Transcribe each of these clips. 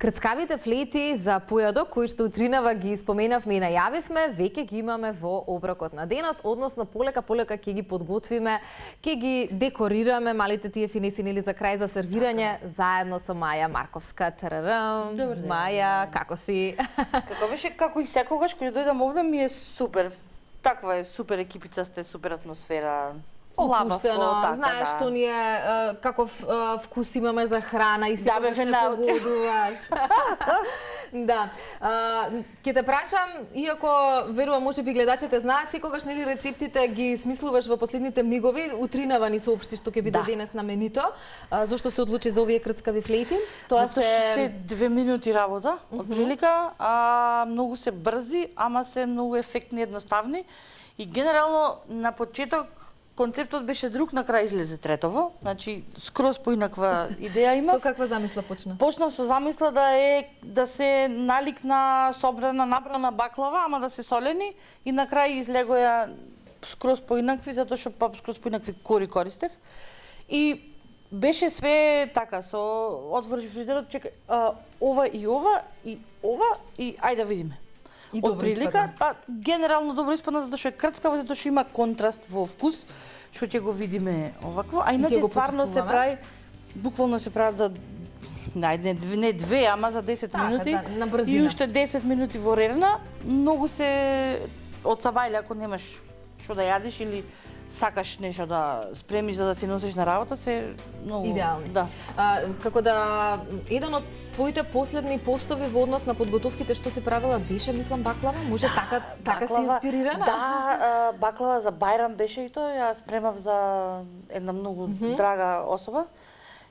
Крцкавите флети за појадок кои што утринава ги споменавме и најавивме, веќе ги имаме во оброкот на денот, односно полека ќе ги подготвиме, ќе ги декорираме малите тие финеси нели за крај за сервирање заедно со Маја Марковска. Тарарам. Добар ден. Маја, како си? Како беше, како и секогаш кој дојдам овде ми е супер. Таква е супер екипица, сте супер атмосфера. Опуштено, знаеш што ние каков вкус имаме за храна и секогаш не погодуваш. Да. Ќе те прашам, иако верувам можеби гледачите знаат, секогаш нели рецептите ги смислуваш во последните мигови, утринава ни соопшти што ќе биде денес на менито. Зошто се одлучи за овие крцкави флети? Тоа се 2 минути работа, од прилика, многу се брзи, ама се многу ефектни, едноставни и генерално на почеток концептот беше друг, на крај излезе третово, значи скроз поинаква идеја имав. Со каква замисла почна? Почнав со замисла да се налик на собрана набрана баклава, ама да се солени и на крај излегоја скроз поинакви, затоа што скроз поинакви кори користев. И беше све така, со отвориш фризерот, чекај, ова и ајде да видиме. Од прилика, генерално добро испадна затоа што е крцкаво, затоа што има контраст во вкус, што ќе го видиме овакво, а иначе стварно се прави, буквално се прават за не две, ама за 10 минути. И уште 10 минути во рерна, многу се одсабајле ако немаш што да јадиш или сакаш нешто да спремиш за да си носиш на работа, се многу идеални. Да. Како да еден од твоите последни постови во однос на подготовките што си правила беше, мислам, баклава? Може така си инспирирана? Да, баклава за Бајрам беше и тоа, ја спремав за една многу драга особа.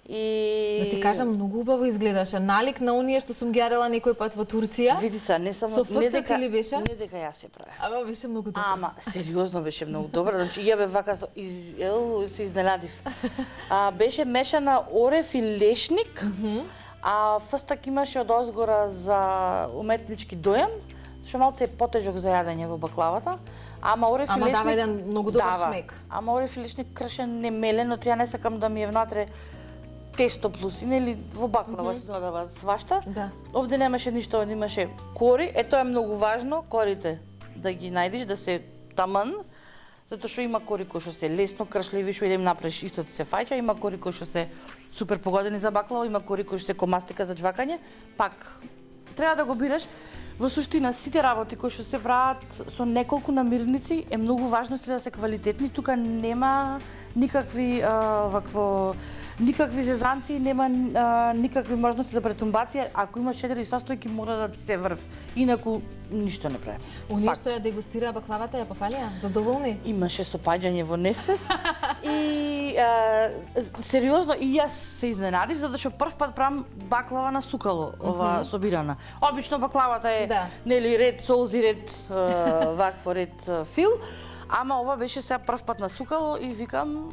И да ти кажам, многу убаво изгледаше. Налик на оние што сум ги јадела некој пат во Турција. Види се, не само со фстаци ли беше? Не дека јас ја правев. Ама беше многу добро. Ама сериозно беше многу добро. Значи ја бе вака се изненадив. Беше мешана орев и лешник. А фстак имаше од озгора за уметнички дојам, што малце е потежок за јадење во баклавата. Ама орев и лешник дава еден многу добар шмек. Ама орев и лешник кршен, не мелен, но ја не сакам да ми е внатре тесто плюс, нели во баклава се додава свашта. Да. Овде немаше ништо, имаше кори, тоа е многу важно, корите да ги најдеш, да се таман, затоа што има кори кои што се лесно кршливи, што идем направиш исто ти се фаќа, има кори кои што се супер погодени за баклава, има кори кои што се комастика за џвакање, пак треба да го бираш. Во суштина сите работи кои што се прават со неколку намирници е многу важно да се квалитетни, тука нема никакви никакви зезанци, нема никакви можности за претумбација. Ако имаш 4 состојки, мора да ти се врв. Инаку ништо не прави. Оние што ја дегустираа баклавата ја пофалија? Задоволни? Имаше сопаѓање во несвес. И сериозно, и јас се изненадив, затоа што прв пат правам баклава на сукало, ова собирана. Обично баклавата е нели ред солзи, ред вакво, ред фил, ама ова беше сега прв пат на сукало и викам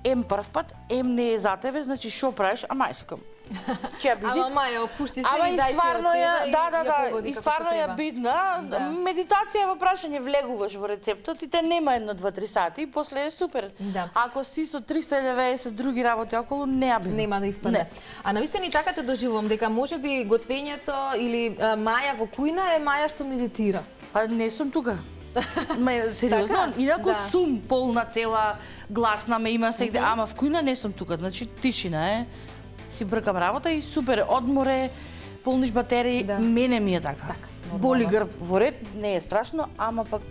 прв пат, не е за тебе, значи што правиш? Ама сакам. Ќе ја биди. Ама Маја, опушти се и дај стварно ја, и стварно ја бидна. Медитација во прашање, влегуваш во рецептот и те нема 1-2-3 сати и после е супер. Ако си со 390 други работи околу, не ја бидна. Нема да испадне. А навистина и така те доживувам, дека можеби готвењето или Маја во кујна е Маја што медитира. Па не сум тука. Сериозно, инаку сум полна, цела, гласна ме има сегде, ама в кујна не сум тука, значи тишина е. Си бркам работа и супер, одморе, полниш батерии, мене ми е така. Боли грб во ред, не е страшно, ама пак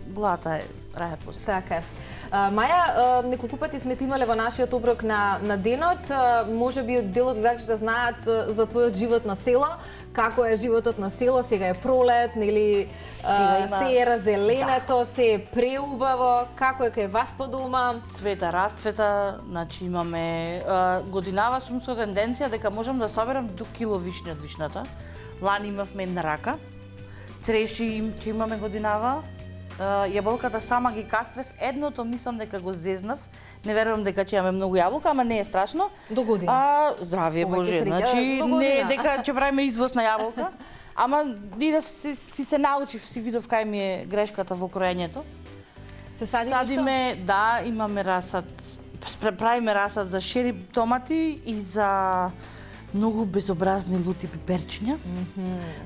главата е рајат после. Така е. Маја, неколку пати сме имале во нашиот оброк на денот, можеби дел од гледачите знаат за твојот живот на село, како е животот на село, сега е пролет, нели се е разеленето, се е преубаво, како е кај вас по дома? Цвета, расцвета, значи имаме годинава сум со тенденција дека можам да соберам до кило вишни од вишната. Лани имавме една рака, цреши ќе имаме годинава. Јаболката сама ги кастрев, едното мислам дека го зезнав. Не верувам дека ќе имаме многу јаболка, ама не е страшно. До година. Здравје Боже, значи не е дека ќе правиме извоз на јаболка. Ама и да си се научив, си видов кај ми е грешката во кроењето. Се сади нешто? Садиме, да, имаме расад. Правиме расад за шери томати и за многу безобразни лути пиперчиња.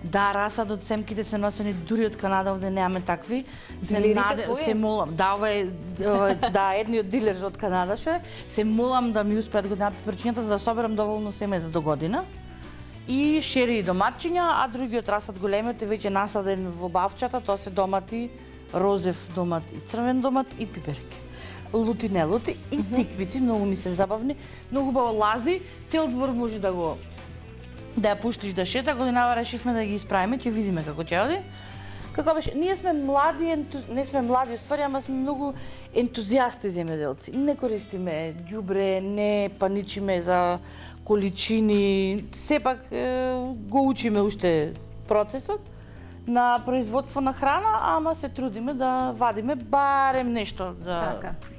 Да, расадот семките се носени дури од Канада, овде немаме такви. Се молам, да, ова е едниот дилер од Канада што е. Се молам да ми успеат го дадат пиперчињата за да соберам доволно семе за до година. И шери и доматчиња, а другиот расад големиот е веќе насаден во бавчата, тоа се домати, розев домат и црвен домат и пиперки. Лути, не лути и тиквици, многу ми се забавни, многу убаво лази, цел двор може да ја пуштиш да шета, годинава решивме да ги исправиме, ќе видиме како ќе оди. Како беше, ние сме млади, не сме млади уствари, ама сме многу ентузијасти земјоделци. Не користиме ѓубре, не паничиме за количини, сепак го учиме уште процесот на производство на храна, ама се трудиме да вадиме барем нешто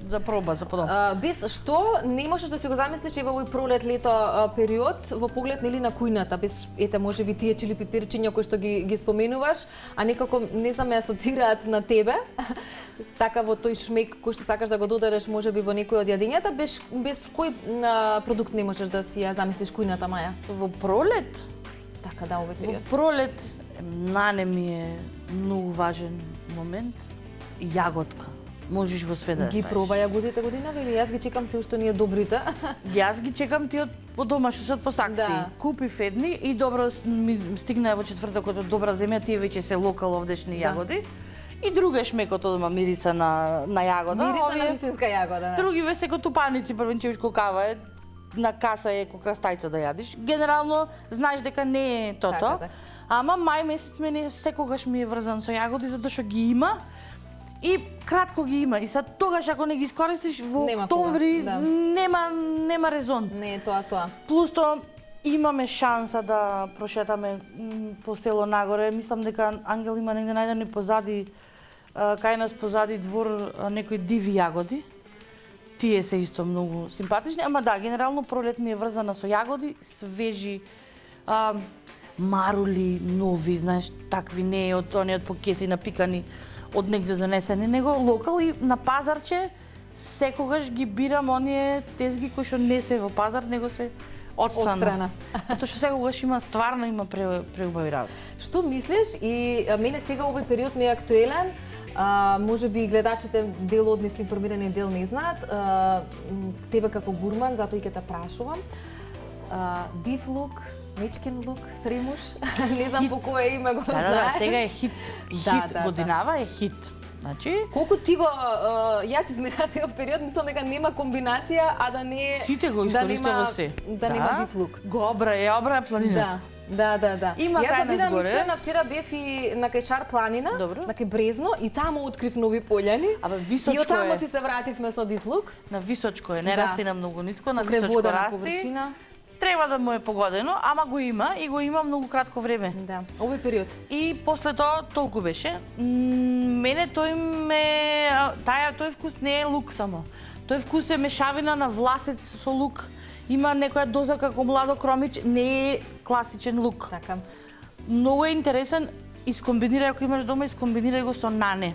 за проба, за подобро. Без што не можеш да си го замислиш во овој пролет лето период во поглед нели на кујната, без ете можеби тие чили пиперчиња кои што ги споменуваш, а некако не знам ме асоцираат на тебе. Така во тој шмек кој што сакаш да го додадеш можеби во некој од јадењата, без кој продукт не можеш да си ја замислиш кујната, Маја? Во пролет? Така да, овој период. Во пролет нане ми е многу важен момент. Јаготка. Можеш во све да ги проба јагодите годинава или јас ги чекам се уште ние добрите? Јас ги чекам тие од дома што се од посакси. Да. Купив едни и добро ми стигна во четвртокот од добра земја, тие веќе се локал овдешни јагоди. И друго е шмекот одма мириса на јагода. Мириса на вистинска јагода. Други ве се тупаници, првенчевичко кава е, на каса е ко крастајца да јадиш. Генерално знаеш дека не е тото. Ама мај месец мене секогаш ми е врзан со јагоди затоа што ги има и кратко ги има. И сад тогаш ако не ги искористиш во октомври нема резон. Не е тоа. Плюс тоа имаме шанса да прошетаме по село нагоре. Мислам дека Ангел има негде најдени позади кај нас позади двор некои диви јагоди. Тие се исто многу симпатични, ама да, генерално пролет ми е врзана со јагоди, свежи, марули, нови, знаеш, такви не од оние по кеси напикани од негде донесени, него локал и на пазарче секогаш ги бирам оние тезги кои што не се во пазар, него се одстрана. Затоа што секогаш стварно има преубави работи. Што мислиш и мене сега овој период ми е актуелен, може би гледачите дел од нив се информирани, дел не знаат, тебе како гурман, затоа и ќе те прашувам. Див лук, мечкин лук, сремуш, не знам по кое име го знаеш. Да, сега е хит. Годинава е хит. Значи, колку ти го јас изминатиот период мислам дека нема комбинација, а да не сите го искористува се. Да нема див лук. Го обра планината. Да. Има јас да бидам горе. искрена, вчера бев и на кај Шар планина, на кај Брезно и таму открив нови пољани. Абе височко и од таму си се вративме со див лук. На височко е, не расти на многу ниско, на височко расти. Треба да му е погодено, ама го има и го има многу кратко време. Да, овој период. И после тоа толку беше. Мене тој вкус не е лук само. Тој вкус е мешавина на власец со лук. Има некоја доза како младо кромич, не е класичен лук. Така. Многу е интересен, искомбинирај ако имаш дома, искомбинирај го со нане.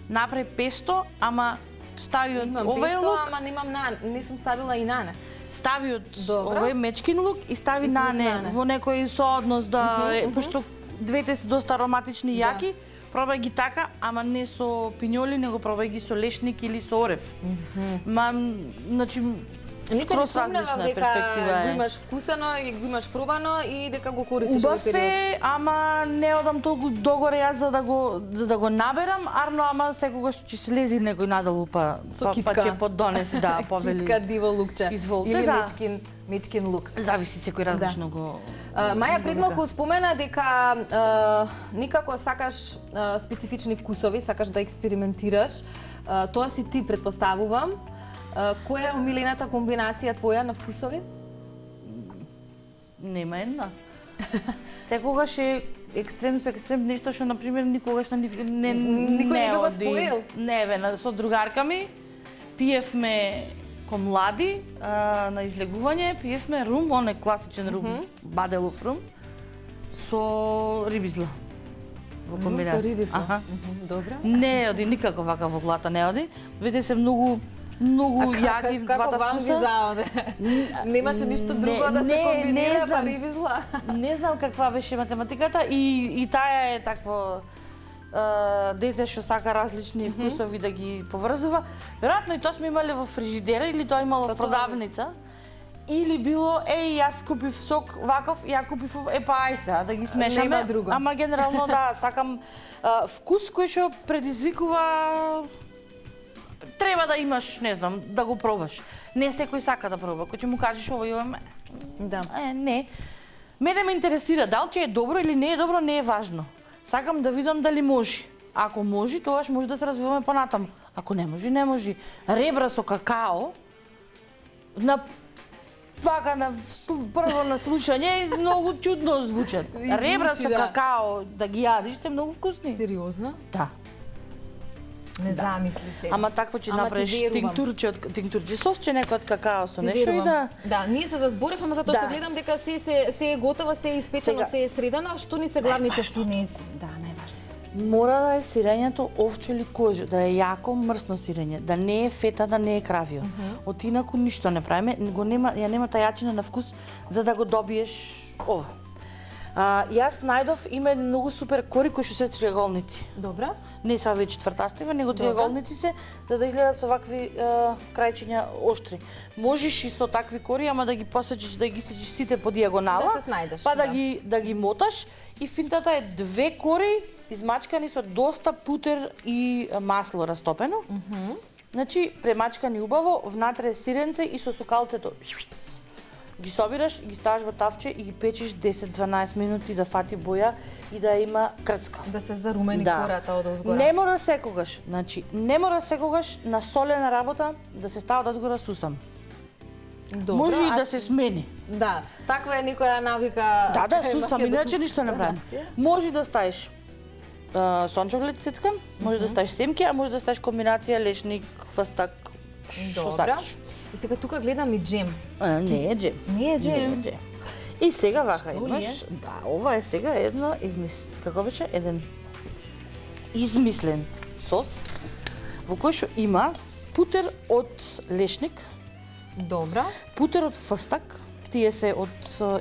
Направи песто, ама стави од овој лук. Песто, ама немам нане, не сум ставила и нане. Стави од овој мечкин лук и стави нане во некој сооднос пошто двете се доста ароматични и јаки. Пробај ги така, ама не со пињоли, него пробај ги со лешник или со орев. Значи никој не сумнева дека го имаш вкусано и го имаш пробано и дека го користиш овој период. Убав е, ама не одам толку догоре јас за да го наберам, арно ама секогаш ќе слези некој надолу па ќе поддонеси повели. Китка диво лукче или мечкин лук. Зависи секој различно го. Маја пред малку спомена дека никако сакаш специфични вкусови, сакаш да експериментираш. Тоа си ти, претпоставувам. Која е омилената комбинација твоја на вкусови? Нема една. Секогаш е екстрем со екстрем, нешто што например никогаш никој не би го споил. Не, со другарка ми пиевме ко млади на излегување, пиевме рум, он е класичен рум, баделов рум со рибизла. Во комбинација. Со рибизла. Добро. Не оди никако вака во глата, не оди. Видите се многу многу јади в двата Како вам ги вкуса. заоде? Немаше ништо друго да се комбинира, па риби зла. Не знам каква беше математиката и таа е такво дете што сака различни вкусови да ги поврзува. Веројатно и тоа сме имале во фрижидера или тоа имало во продавница. Или било, јас купив сок ваков, ја купив, па ај сега да ги смешаме. Нема друго. Ама генерално да, сакам вкус кој што предизвикува треба да имаш, не знам, да го пробаш. Не секој сака да проба. Кој ќе му кажеш ова имаме, Да. не. Мене ме интересира дали ќе е добро или не е добро, не е важно. Сакам да видам дали може. Ако може, тогаш може да се развиваме понатаму. Ако не може, не може. Ребра со какао на прво на слушање многу чудно звучат. Ребра со какао да ги јадиш се многу вкусни. Сериозно? Да. Не замисли се. Ама такво ќе направиш тинктурче сосче некој од какао со нешто и да. Да, ние се зазборивме затоа што гледам дека се е готово, се е испечено, се е средано, што ни се главните финеси? Да, најважното. Мора да е сирењето овче или козјо, да е јако мрсно сирење, да не е фета, да не е кравио. Од инаку ништо не правиме, ја нема тајачина на вкус за да го добиеш ова. Јас најдов има еден многу супер кори кои што се триаголници. Добра. Не са веќе четвртастива, него триаголници се, за да изгледат со вакви крајчиња оштри. Можеш и со такви кори, ама да ги посечиш, да ги сечиш сите по дијагонала, да се снајдеш, па да ги моташ и финтата е 2 кори измачкани со доста путер и масло растопено. Значи, премачкани убаво, внатре сиренце и со сукалцето. Ги собираш, ги ставаш во тавче и ги печеш 10-12 минути да фати боја и да има крцка. Да се зарумени кората од озгора. Не мора секогаш, значи, не мора секогаш на солена работа да се става од озгора сусам. Добро, може и да се смени. Да, таква е некоја навика. Да, сусам, иначе ништо не правим. Може да ставиш сончоглед цецкам, може да ставиш семки, а може да ставиш комбинација лешник, фастак, што сакаш. И сега тука гледам и джем. Не е джем. Не е джем. И сега вака имаш, да, ова е сега едно како беше еден измислен сос во кој што има путер од лешник. Добра. Путер од фастак. Тие се од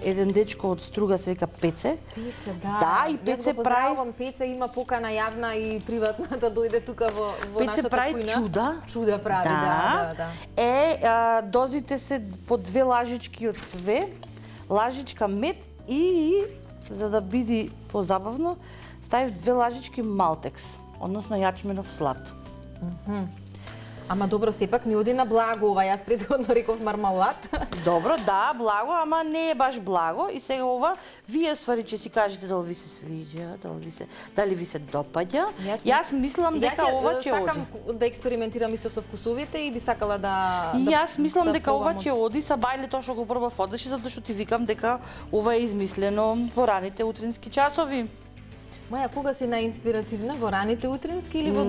еден дечко од Струга се вика Пеце. Пеце, да. Да, и Пеце прави... Пеце има покана јавна и приватна да дојде тука во нашата кујна. Пеце прави чуда. Чуда прави, да. Дозите се по 2 лажички од све, лажичка мед и, за да биде позабавно, ставив 2 лажички малтекс, односно јачменов слад. Ама добро, сепак не оди на благо ова, јас претходно реков мармалад. Добро, да, благо, ама не е баш благо. И сега ова, вие ствари че си кажете дали ви се свиѓа, дали ви се допаѓа. Јас мислам дека ова ќе оди. Сакам да експериментирам исто со вкусовите и би сакала да... Јас мислам дека ова ќе оди, са бајле тоа што го пробав одеше, затоа што ти викам дека ова е измислено во раните утрински часови. Маја, кога си наинспиративна, во раните утрински или во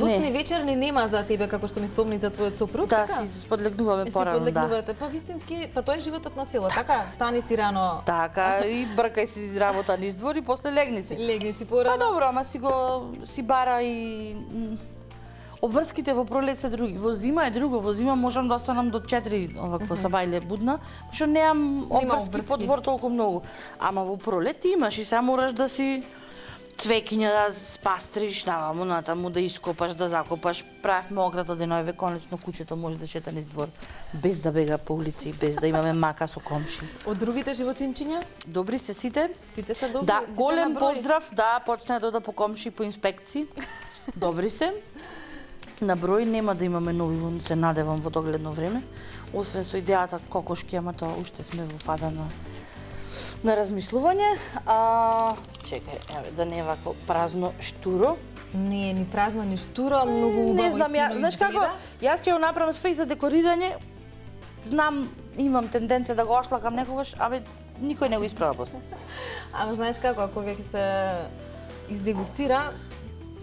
доцни вечерни нема за тебе, како што ми спомни за твојот сопруг? Да, си подлегнуваме порано, да. Па вистински, па тоа е животот на село, така? Стани си рано. Така, и бркај си работа низ двор и после легни си. Легни си порано. Па добро, ама си бара и... Обврските во пролет се други. Во зима е друго. Во зима можам да останам до 4 оваква сабајле будна, што немам обврски по двор толку многу. Ама во пролет ти имаш и сега мораш да си цвекиња да спастриш, наваму натаму да ископаш, да закопаш. Правевме ограда денојве, конечно куќето може да шета низ двор без да бега по улици, без да имаме мака со комши. Од другите животинчиња? Добри се сите. Сите се добри. Да, голем поздрав, да, почна да по комши по инспекции. Добри се. На број нема да имаме нови, се надевам во догледно време. Освен со идејата кокошки, ама тоа уште сме во фаза на размислување. Чекај, да не е вакво празно штуро. Не е ни празно, ни штуро, многу убаво. Не знам, знаеш како, јас ќе го направам све за декорирање. Знам, имам тенденција да го ошлакам некогаш, никој не го исправа после. Ама знаеш како, кога ќе се издегустира,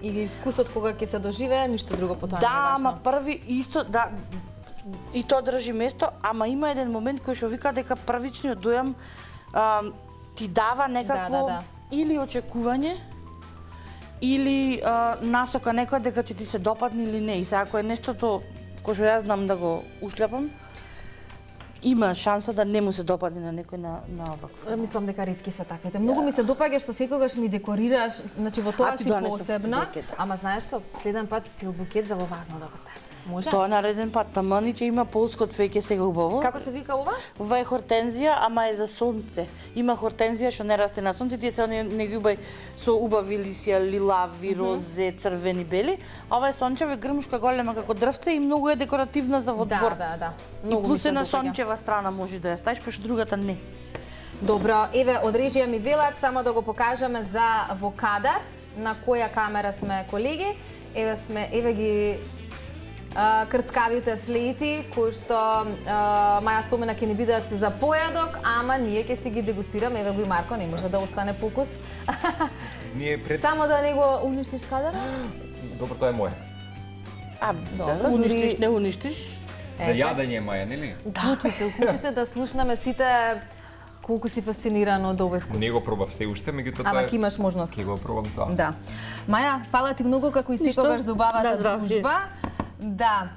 и вкусот кога ќе се доживее, ништо друго по тоа не е важно. Да, ама први исто, да, и тоа држи место, ама има еден момент кој што вика дека првичниот дојам ти дава некакво или очекување, или насока некој дека ќе ти се допадне или не. И сега ако е нештото кој што јас знам да го ушљапам, има шанса да не му се допадне на некој на овакво. Мислам дека ретки се таквите. Многу ми се допаѓа што секогаш ми декорираш, значи во тоа си посебна, ама знаеш што, следен пат цел букет за во вазна да го ставам. Може? Тоа нареден пат, тамани че има полско цвеќе сега убаво. Како се вика ова? Ова е хортензија, ама е за сонце. Има хортензија што не расте на сонце, тие се не ги убај со убави лисија, лилави, розе, црвени, бели. Ова е сончева грмушка голема како дрвце и многу е декоративна за во двор. Да. И плюс е на сончева страна може да ја ставиш, пошто другата не. Добро, еве од режија ми велат само да го покажеме за во кадар на која камера сме колеги. Еве ги крцкавите флејти, кои што Маја спомена ќе ни бидат за појадок, ама ние ќе си ги дегустираме. Еве го и Марко, не може да остане покус. Само да не го уништиш кадара? Добро, тоа е моје. Уништиш, не уништиш. За јадење Маја, нели? Учите да слушнаме сите колку си фасциниран од овој вкус. Не го пробав се уште, меѓутоа ама ќе имаш можност. Ќе го пробам тоа. Да. Маја, фала ти многу како и секогаш за убавата дружба. Да.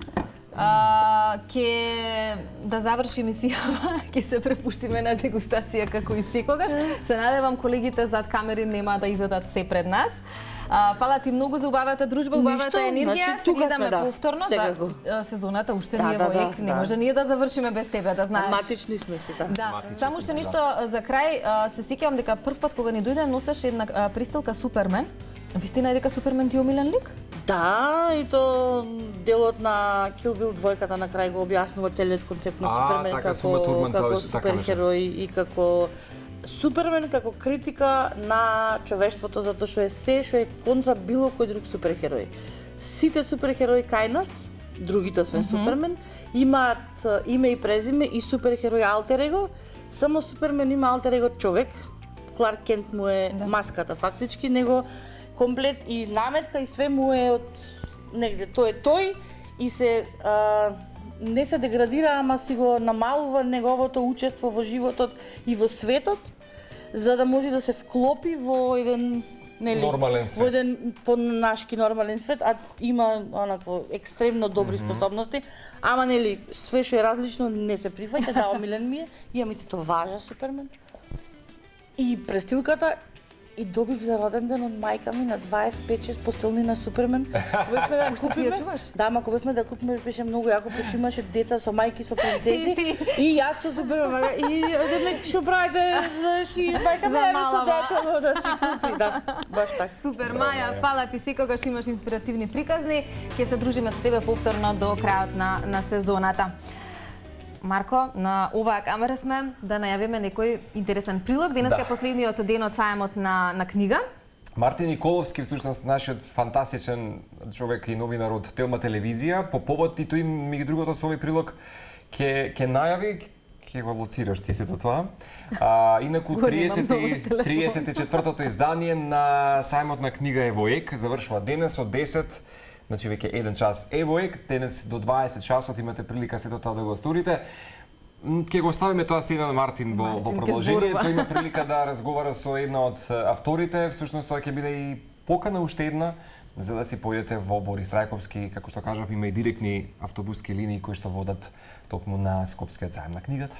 Да заврши емисијава, ќе се препуштиме на дегустација како и секогаш. Се надевам колегите зад камери нема да изедат се пред нас. Фала ти многу за убавата дружба, убавата енергија. Се гледаме повторно. Сезоната уште не е во ек, не може ние да завршиме без тебе, да знаеш. Матични сме си, да. Само уште нешто за крај, се сеќавам дека прв пат кога ни дојде носеше една пристилка Супермен. Вистина е дека Супермен ти е омилен лик? Да, и то делот на Kill Bill двојката на крај го објаснува целиот концепт на Супермен како суперхерој и како Супермен како критика на човештвото, затоа што е се што е контра било кој друг суперхерој. Сите суперхерои кај нас, другите освен Супермен, имаат име и презиме и суперхерој алтер его, само Супермен има алтер его човек. Кларк Кент му е маската фактички, него комплет и наметка и све му е од негде. Тој е тој и се не се деградира, ама си го намалува неговото учество во животот и во светот, за да може да се вклопи во еден нормален свет. Во еден понашки нормален свет, а има онакво екстремно добри способности, ама нели све што е различно не се прифаќа, да, омилен ми е, имам и тето важа Супермен. И престилката и добив за роден ден од мајка ми на 25-6 постелни на Супермен. Кобевме да купиме. Да, ма кобевме да купиме, беше многу јако, пошто имаше деца со мајки со принцези. И јас со Супермен. И одеме што правите за ши мајка за со дете да си купи. Да, баш така. Супер, Маја, фала ти, секогаш имаш инспиративни приказни. Ќе се дружиме со тебе повторно до крајот на сезоната. Марко, на оваа камера сме да најавиме некој интересен прилог. Денеска е последниот ден од сајмот на книга. Мартин Николовски, всушност нашиот фантастичен човек и новинар од Телма телевизија, по повод и тој ми другото со овој прилог ќе најави, ќе го лоцираш ти сето тоа. Инаку 34-тото издание на сајмот на книга Евоек завршува денес од 10. Значи веќе 1 час Евоек, денес до 20 часот имате прилика сето тоа да го сторите. Ќе го оставиме тоа сега на Мартин во продолжение. Тој има прилика да разговара со една од авторите. Всушност тоа ќе биде и покана уште една за да си појдете во Борис Трајковски, како што кажав, има и директни автобуски линии кои што водат токму на Скопскиот сајм на книгата.